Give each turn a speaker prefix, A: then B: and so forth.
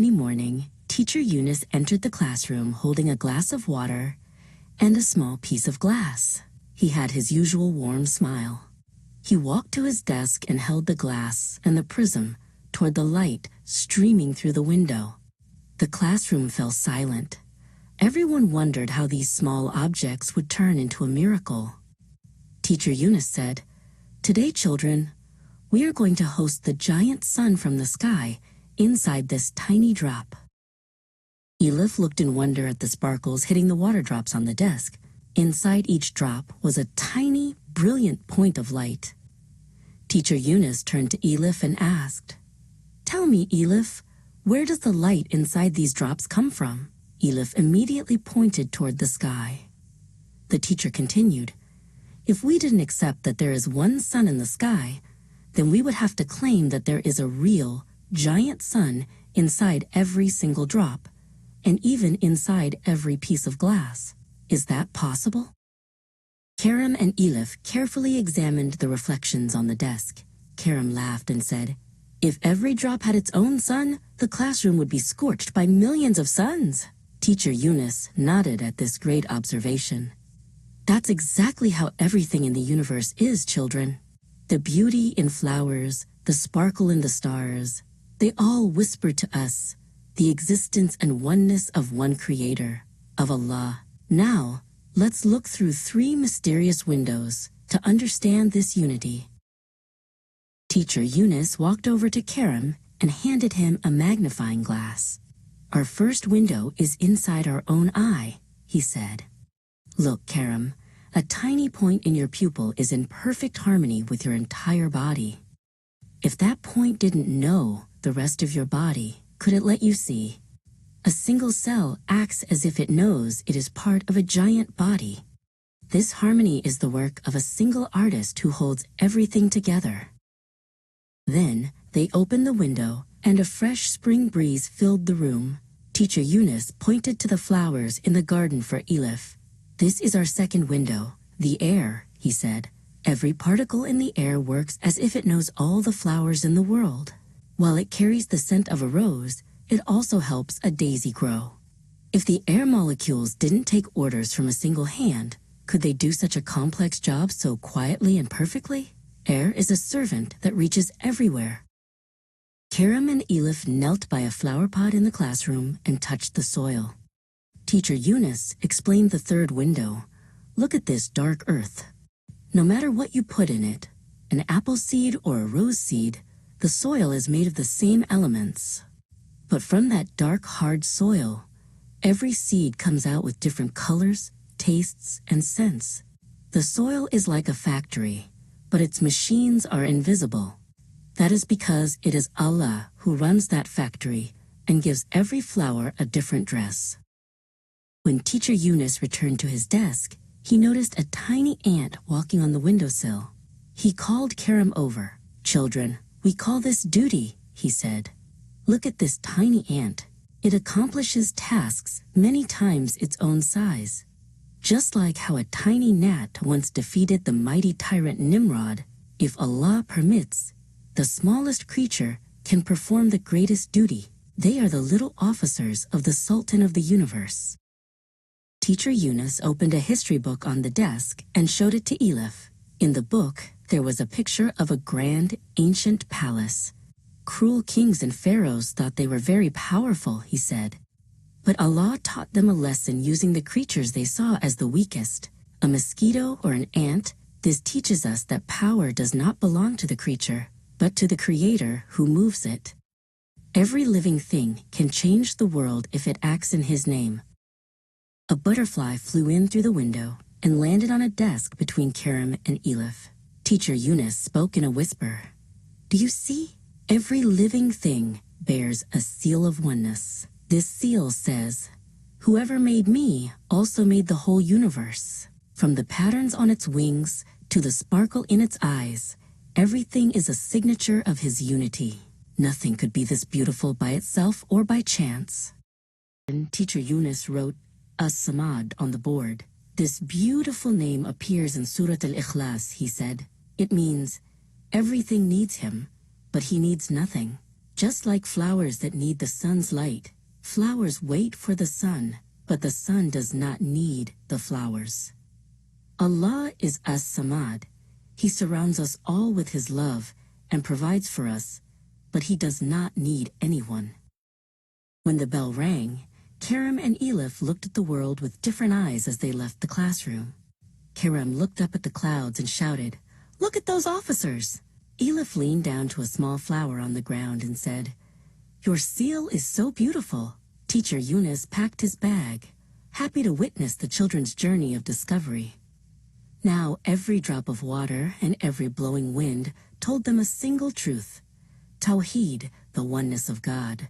A: Morning, Teacher Eunice entered the classroom holding a glass of water and a small piece of glass. He had his usual warm smile. He walked to his desk and held the glass and the prism toward the light streaming through the window. The classroom fell silent. Everyone wondered how these small objects would turn into a miracle. Teacher Eunice said, "Today, children, we are going to host the giant sun from the sky inside this tiny drop." Elif looked in wonder at the sparkles hitting the water drops on the desk. Inside each drop was a tiny, brilliant point of light. Teacher Eunice turned to Elif and asked, "Tell me, Elif, where does the light inside these drops come from?" Elif immediately pointed toward the sky. The teacher continued, "If we didn't accept that there is one sun in the sky, then we would have to claim that there is a real, giant sun inside every single drop, and even inside every piece of glass. Is that possible?" Karam and Elif carefully examined the reflections on the desk. Karam laughed and said, "If every drop had its own sun, the classroom would be scorched by millions of suns." Teacher Eunice nodded at this great observation. "That's exactly how everything in the universe is, children. The beauty in flowers, the sparkle in the stars, they all whisper to us the existence and oneness of one Creator, of Allah. Now, let's look through 3 mysterious windows to understand this unity." Teacher Eunice walked over to Karam and handed him a magnifying glass. "Our first window is inside our own eye," he said. "Look, Karam, a tiny point in your pupil is in perfect harmony with your entire body. If that point didn't know the rest of your body, could it let you see? A single cell acts as if it knows it is part of a giant body. This harmony is the work of a single artist who holds everything together." Then they opened the window and a fresh spring breeze filled the room. Teacher Eunice pointed to the flowers in the garden for Elif. "This is our second window, the air," he said. "Every particle in the air works as if it knows all the flowers in the world. While it carries the scent of a rose, it also helps a daisy grow. If the air molecules didn't take orders from a single hand, could they do such a complex job so quietly and perfectly? Air is a servant that reaches everywhere." Karam and Elif knelt by a flower pot in the classroom and touched the soil. Teacher Eunice explained the third window. "Look at this dark earth. No matter what you put in it, an apple seed or a rose seed, the soil is made of the same elements. But from that dark, hard soil, every seed comes out with different colors, tastes, and scents. The soil is like a factory, but its machines are invisible. That is because it is Allah who runs that factory and gives every flower a different dress." When Teacher Eunice returned to his desk, he noticed a tiny ant walking on the windowsill. He called Karam over. "Children, we call this duty," he said. "Look at this tiny ant. It accomplishes tasks many times its own size. Just like how a tiny gnat once defeated the mighty tyrant Nimrod, if Allah permits, the smallest creature can perform the greatest duty. They are the little officers of the Sultan of the universe." Teacher Eunice opened a history book on the desk and showed it to Elif. In the book, there was a picture of a grand, ancient palace. "Cruel kings and pharaohs thought they were very powerful," he said. "But Allah taught them a lesson using the creatures they saw as the weakest. A mosquito or an ant, this teaches us that power does not belong to the creature, but to the Creator who moves it. Every living thing can change the world if it acts in His name." A butterfly flew in through the window and landed on a desk between Karam and Elif. Teacher Eunice spoke in a whisper. "Do you see? Every living thing bears a seal of oneness. This seal says, 'Whoever made me also made the whole universe.' From the patterns on its wings to the sparkle in its eyes, everything is a signature of His unity. Nothing could be this beautiful by itself or by chance." And Teacher Eunice wrote As-Samad on the board. "This beautiful name appears in Surat al-Ikhlas," he said. "It means everything needs Him, but He needs nothing. Just like flowers that need the sun's light, flowers wait for the sun, but the sun does not need the flowers. Allah is As-Samad. He surrounds us all with His love and provides for us, but He does not need anyone. When the bell rang, Karam and Elif looked at the world with different eyes as they left the classroom. Karam looked up at the clouds and shouted, "Look at those officers!" Elif leaned down to a small flower on the ground and said, "Your seal is so beautiful." Teacher Yunus packed his bag, happy to witness the children's journey of discovery. Now every drop of water and every blowing wind told them a single truth: Tawheed, the oneness of God.